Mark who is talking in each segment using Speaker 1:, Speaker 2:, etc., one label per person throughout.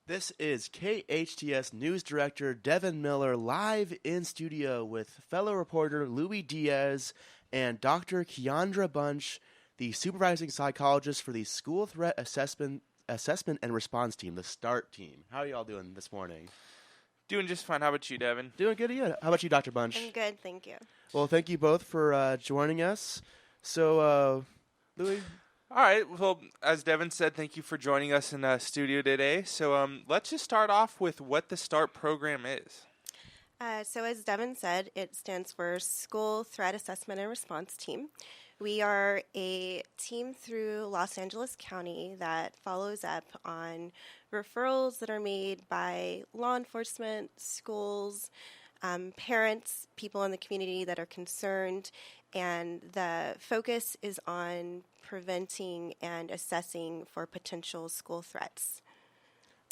Speaker 1: This is KHTS News Director Devin Miller live in studio with fellow reporter Louis Diaz and Dr. Keyondria Bunch, the supervising psychologist for the School Threat Assessment and Response Team, the START team. How are you all doing this morning?
Speaker 2: Doing just fine. How about you, Devin?
Speaker 1: Doing good. Yeah. How about you, Dr. Bunch?
Speaker 3: I'm good, thank you.
Speaker 1: Well, thank you both for joining us. So, Louis?
Speaker 2: All right. Well, as Devin said, thank you for joining us in the studio today. So let's just start off with what the START program is.
Speaker 3: So as Devin said, it stands for School Threat Assessment and Response Team. We are a team through Los Angeles County that follows up on referrals that are made by law enforcement, schools, parents, people in the community that are concerned, and the focus is on preventing and assessing for potential school threats.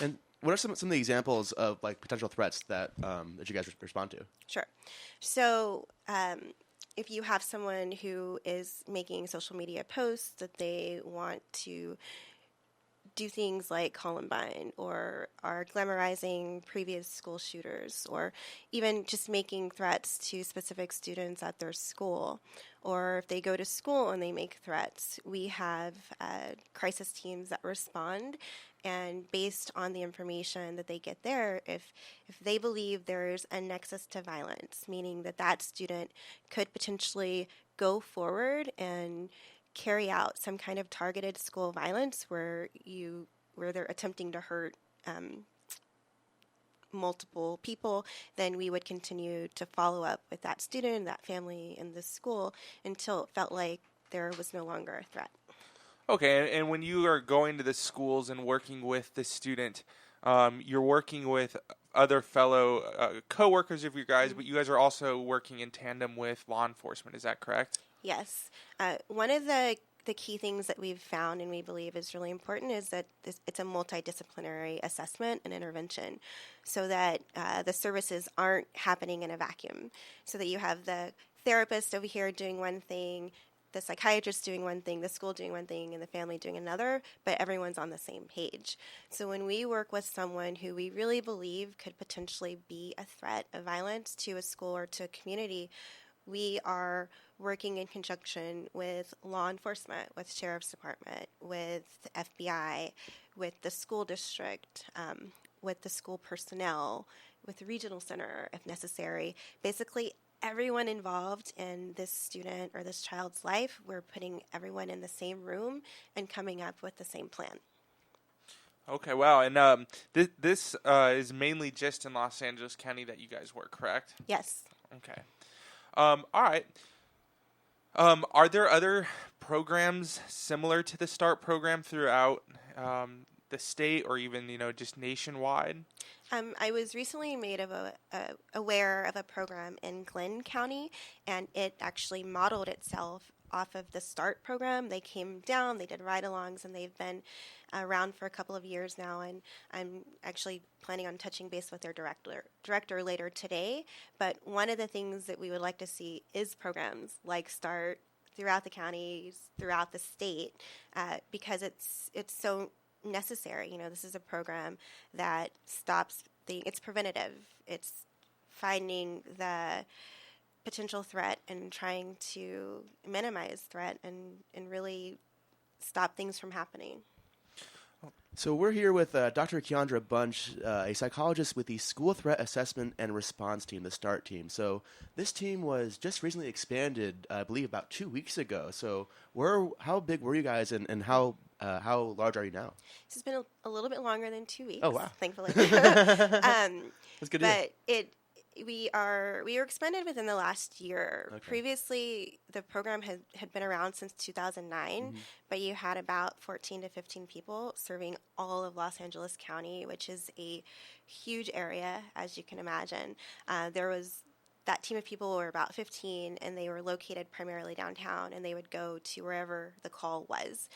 Speaker 1: And what are some of the examples of potential threats that that you guys respond to?
Speaker 3: Sure. So if you have someone who is making social media posts that they want to do things like Columbine, or are glamorizing previous school shooters, or even just making threats to specific students at their school, or if they go to school and they make threats, we have crisis teams that respond. And based on the information that they get there, if they believe there's a nexus to violence, meaning that student could potentially go forward and carry out some kind of targeted school violence where they're attempting to hurt multiple people, then we would continue to follow up with that student, that family, and the school until it felt like there was no longer a threat.
Speaker 2: Okay, and when you are going to the schools and working with the student, you're working with other fellow co-workers of you guys, but you guys are also working in tandem with law enforcement. Is that correct?
Speaker 3: Yes. One of the key things that we've found and we believe is really important is that it's a multidisciplinary assessment and intervention, so that the services aren't happening in a vacuum, so that you have the therapist over here doing one thing, the psychiatrist doing one thing, the school doing one thing, and the family doing another, but everyone's on the same page. So when we work with someone who we really believe could potentially be a threat of violence to a school or to a community, we are working in conjunction with law enforcement, with Sheriff's Department, with the FBI, with the school district, with the school personnel, with the regional center if necessary. Basically, everyone involved in this student or this child's life, we're putting everyone in the same room and coming up with the same plan.
Speaker 2: Okay, wow. And this is mainly just in Los Angeles County that you guys work, correct?
Speaker 3: Yes.
Speaker 2: Okay. All right. Are there other programs similar to the START program throughout the state, or even just nationwide?
Speaker 3: I was recently made aware of a program in Glenn County, and it actually modeled itself off of the START program. They came down, they did ride-alongs, and they've been around for a couple of years now, and I'm actually planning on touching base with their director later today. But one of the things that we would like to see is programs like START throughout the counties, throughout the state, because it's so necessary. This is a program that stops it's preventative. It's finding the potential threat and trying to minimize threat and really stop things from happening.
Speaker 1: So we're here with Dr. Keyondria Bunch, a psychologist with the School Threat Assessment and Response Team, the START team. So this team was just recently expanded, I believe, about 2 weeks ago. So how big were you guys, and how large are you now?
Speaker 3: This has been a little bit longer than 2 weeks.
Speaker 1: Oh, wow.
Speaker 3: Thankfully.
Speaker 1: That's good to hear.
Speaker 3: But we were expanded within the last year.
Speaker 1: Okay.
Speaker 3: Previously, the program had been around since 2009, but you had about 14 to 15 people serving all of Los Angeles County, which is a huge area, as you can imagine. That team of people were about 15, and they were located primarily downtown, and they would go to wherever the call was.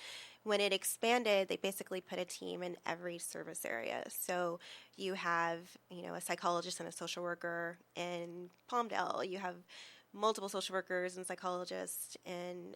Speaker 3: When it expanded, they basically put a team in every service area. So you have, a psychologist and a social worker in Palmdale. You have multiple social workers and psychologists in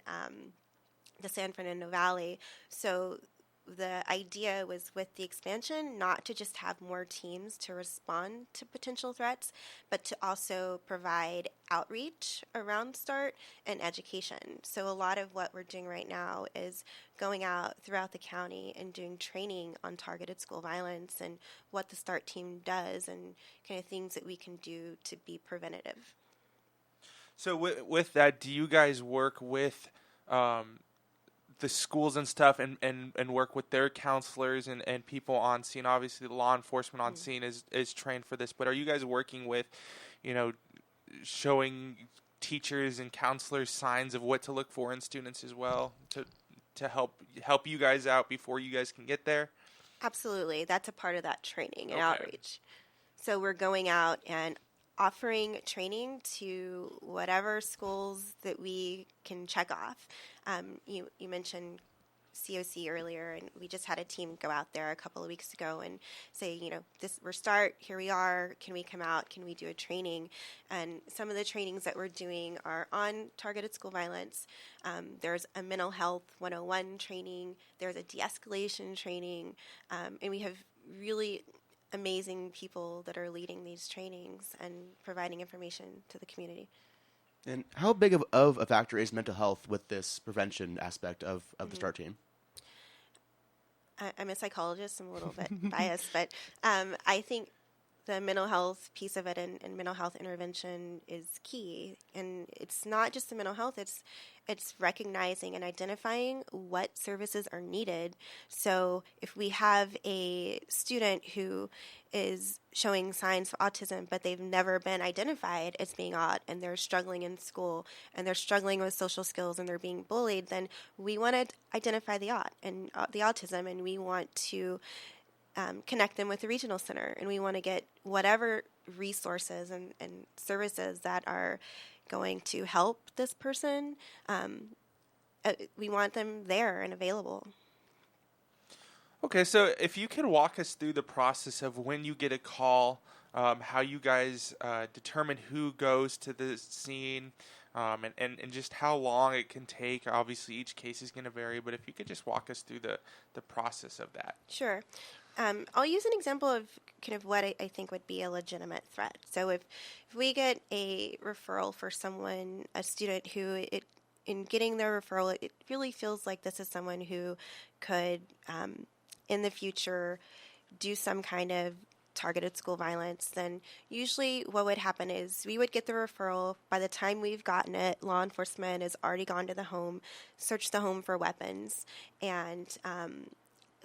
Speaker 3: the San Fernando Valley. So the idea was with the expansion not to just have more teams to respond to potential threats, but to also provide outreach around START and education. So a lot of what we're doing right now is going out throughout the county and doing training on targeted school violence and what the START team does and kind of things that we can do to be preventative.
Speaker 2: So with that, do you guys work with the schools and stuff and work with their counselors and people on scene? Obviously, the law enforcement on scene is trained for this, but are you guys working with, showing teachers and counselors signs of what to look for in students as well to help you guys out before you guys can get there?
Speaker 3: Absolutely. That's a part of that training and
Speaker 2: Okay.
Speaker 3: outreach. So we're going out and offering training to whatever schools that we can check off. You mentioned COC earlier, and we just had a team go out there a couple of weeks ago and say, we're START, here we are, can we come out, can we do a training? And some of the trainings that we're doing are on targeted school violence. There's a mental health 101 training, there's a de-escalation training, and we have really amazing people that are leading these trainings and providing information to the community.
Speaker 1: And how big of a factor is mental health with this prevention aspect of the START team?
Speaker 3: I'm a psychologist. I'm a little bit biased, but I think the mental health piece of it and mental health intervention is key. And it's not just the mental health, it's recognizing and identifying what services are needed. So if we have a student who is showing signs of autism, but they've never been identified as being odd, and they're struggling in school, and they're struggling with social skills, and they're being bullied, then we want to identify the the autism, and we want to connect them with the regional center, and we want to get whatever resources and services that are going to help this person. We want them there and available.
Speaker 2: Okay, so if you could walk us through the process of when you get a call, how you guys determine who goes to the scene, and just how long it can take. Obviously, each case is going to vary, but if you could just walk us through the process of that.
Speaker 3: Sure. I'll use an example of kind of what I think would be a legitimate threat. So if we get a referral for someone, a student who in getting their referral, it really feels like this is someone who could, in the future, do some kind of targeted school violence, then usually what would happen is we would get the referral. By the time we've gotten it, law enforcement has already gone to the home, searched the home for weapons, and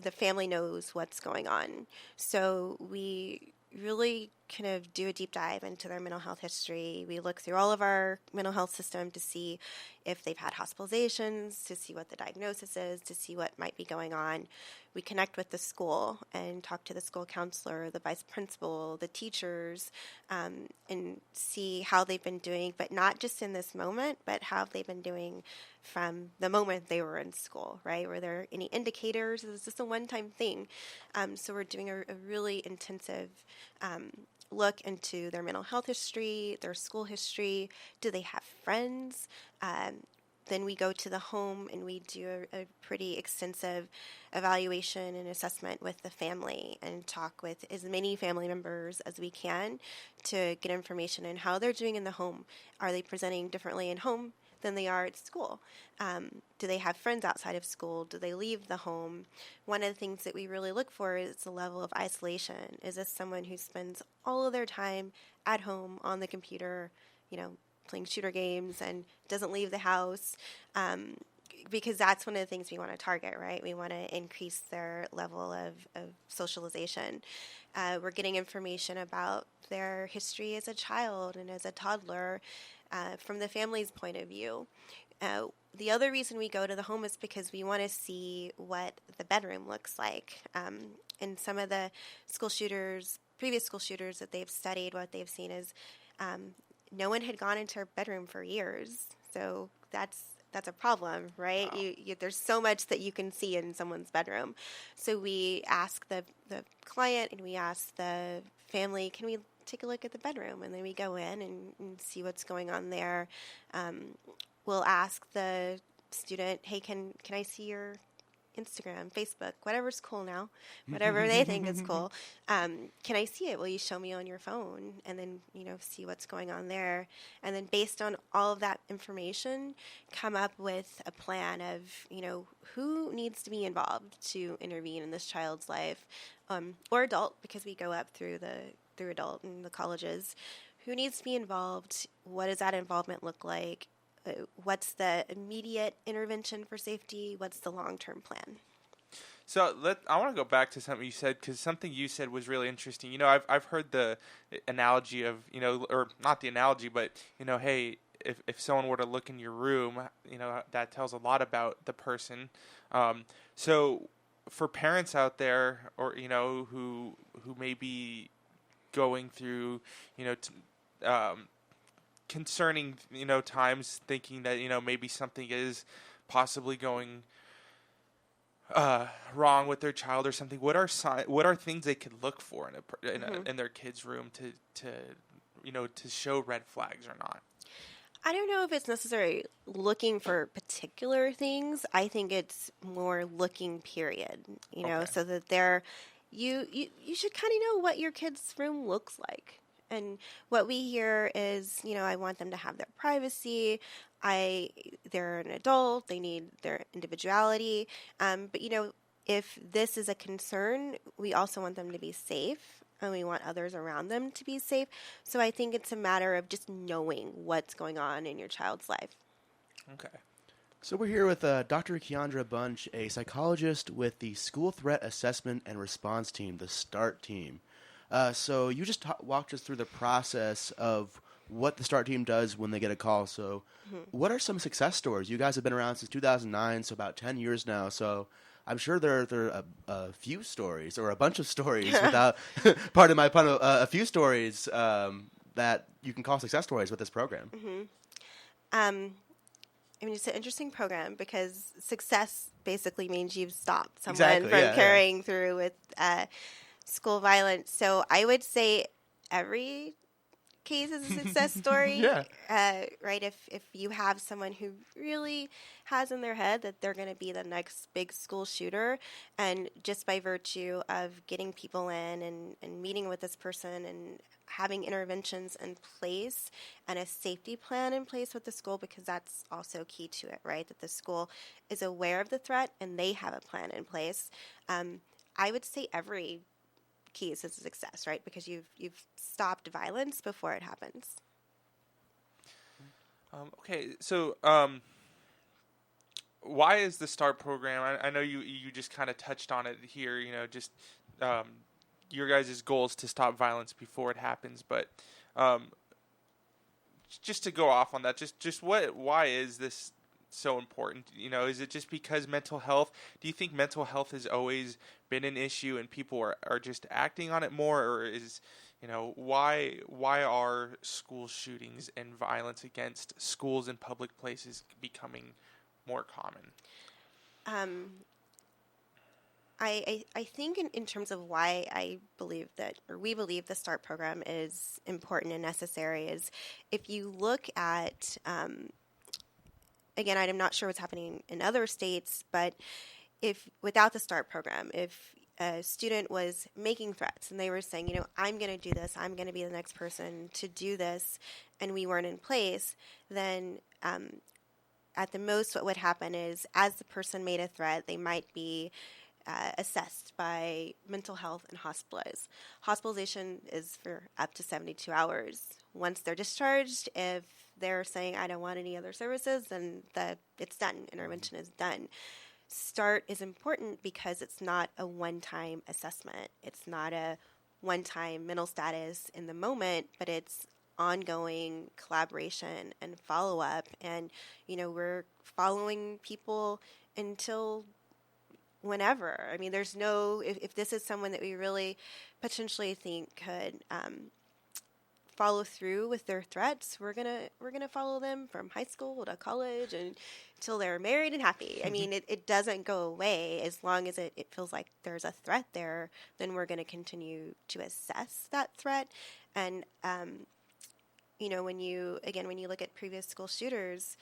Speaker 3: the family knows what's going on. So we really kind of do a deep dive into their mental health history. We look through all of our mental health system to see if they've had hospitalizations, to see what the diagnosis is, to see what might be going on. We connect with the school and talk to the school counselor, the vice principal, the teachers, and see how they've been doing, but not just in this moment, but how they've been doing from the moment they were in school, right? Were there any indicators? Is this a one-time thing? So we're doing a really intensive look into their mental health history, their school history. Do they have friends? Then we go to the home and we do a pretty extensive evaluation and assessment with the family and talk with as many family members as we can to get information on how they're doing in the home. Are they presenting differently in home than they are at school? Do they have friends outside of school? Do they leave the home? One of the things that we really look for is the level of isolation. Is this someone who spends all of their time at home on the computer, playing shooter games and doesn't leave the house? Because that's one of the things we want to target, right? We want to increase their level of socialization. We're getting information about their history as a child and as a toddler from the family's point of view. The other reason we go to the home is because we want to see what the bedroom looks like. And some of the previous school shooters that they've studied, what they've seen is no one had gone into her bedroom for years. So that's a problem, right? Wow. There's so much that you can see in someone's bedroom. So we ask the client and we ask the family, can we take a look at the bedroom? And then we go in and see what's going on there. We'll ask the student, hey, can I see your Instagram, Facebook, whatever's cool now, whatever they think is cool. Can I see it? Will you show me on your phone? And then, see what's going on there. And then based on all of that information, come up with a plan of, who needs to be involved to intervene in this child's life, or adult, because we go up through adult and the colleges. Who needs to be involved? What does that involvement look like? What's the immediate intervention for safety? What's the long-term plan?
Speaker 2: So I want to go back to something you said, because something you said was really interesting. I've heard the analogy of, or not the analogy, but, hey, if someone were to look in your room, that tells a lot about the person. So for parents out there, or, who may be going through, concerning, times, thinking that, maybe something is possibly going wrong with their child or something. What are things they could look for in their kid's room to show red flags or not?
Speaker 3: I don't know if it's necessarily looking for particular things. I think it's more looking, period.
Speaker 2: Okay.
Speaker 3: So that you should kind of know what your kid's room looks like. And what we hear is, I want them to have their privacy. They're an adult. They need their individuality. But, if this is a concern, we also want them to be safe, and we want others around them to be safe. So I think it's a matter of just knowing what's going on in your child's life.
Speaker 2: Okay.
Speaker 1: So we're here with Dr. Keyondria Bunch, a psychologist with the School Threat Assessment and Response Team, the START team. So you just walked us through the process of what the START team does when they get a call. So what are some success stories? You guys have been around since 2009, so about 10 years now. So I'm sure there are a few stories, or a bunch of stories, without, pardon my pun, a few stories that you can call success stories with this program.
Speaker 3: It's an interesting program because success basically means you've stopped someone from carrying through with school violence. So I would say every case is a success story. Right? If you have someone who really has in their head that they're going to be the next big school shooter, and just by virtue of getting people in and meeting with this person and having interventions in place and a safety plan in place with the school, because that's also key to it, right? That the school is aware of the threat and they have a plan in place. I would say every case is a success, right? Because you've stopped violence before it happens.
Speaker 2: Okay, so why is the START program? I know you just kind of touched on it here. Just your guys' goal is to stop violence before it happens, but just to go off on that, why is this so important? Is it just because mental health? Do you think mental health has always been an issue and people are just acting on it more, or is why are school shootings and violence against schools and public places becoming more common?
Speaker 3: I think in terms of why I believe that, or we believe the START program is important and necessary, is if you look at again, I'm not sure what's happening in other states, but if without the START program, if a student was making threats and they were saying, I'm going to do this, I'm going to be the next person to do this, and we weren't in place, then at the most what would happen is, as the person made a threat, they might be assessed by mental health and hospitalized. Hospitalization is for up to 72 hours. Once they're discharged, if they're saying, I don't want any other services, then it's done. Intervention is done. START is important because it's not a one-time assessment. It's not a one-time mental status in the moment, but it's ongoing collaboration and follow-up. And, we're following people until whenever. I mean, there's no, if this is someone that we really potentially think could follow through with their threats, we're gonna follow them from high school to college and until they're married and happy. I mean, it doesn't go away. As long as it feels like there's a threat there, then we're going to continue to assess that threat. And when you look at previous school shooters,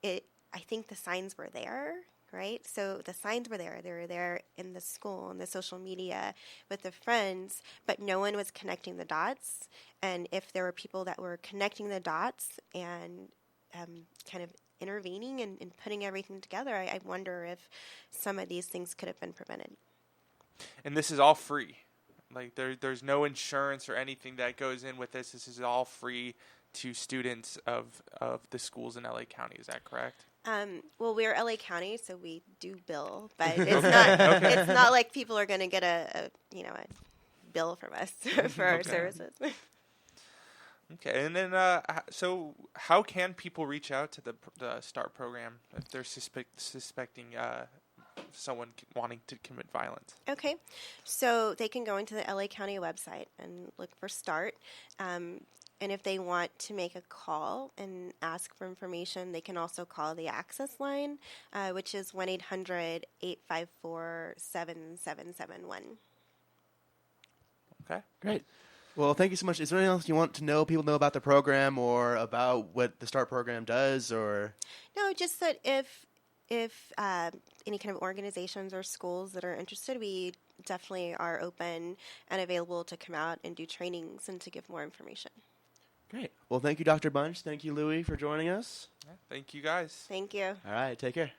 Speaker 3: I think the signs were there, right? So the signs were there. They were there in the school, in the social media, with the friends, but no one was connecting the dots. And if there were people that were connecting the dots and kind of intervening and putting everything together, I wonder if some of these things could have been prevented.
Speaker 2: And this is all free. Like there's no insurance or anything that goes in with this. This is all free to students of the schools in LA County. Is that correct?
Speaker 3: Well, we're LA County, so we do bill, but it's not. It's not like people are going to get a bill from us for our services.
Speaker 2: Okay, and then so how can people reach out to the START program if they're suspecting someone wanting to commit violence?
Speaker 3: Okay, so they can go into the LA County website and look for START. And if they want to make a call and ask for information, they can also call the Access line, which is 1-800-854-7771.
Speaker 2: Okay,
Speaker 1: Great. Well, thank you so much. Is there anything else you want to know, people know about the program or about what the START program does? Or
Speaker 3: No, just that if any kind of organizations or schools that are interested, we definitely are open and available to come out and do trainings and to give more information.
Speaker 1: Great. Well, thank you, Dr. Bunch. Thank you, Louie, for joining us.
Speaker 2: yeah, thank you guys.
Speaker 3: Thank you.
Speaker 1: All right, take care.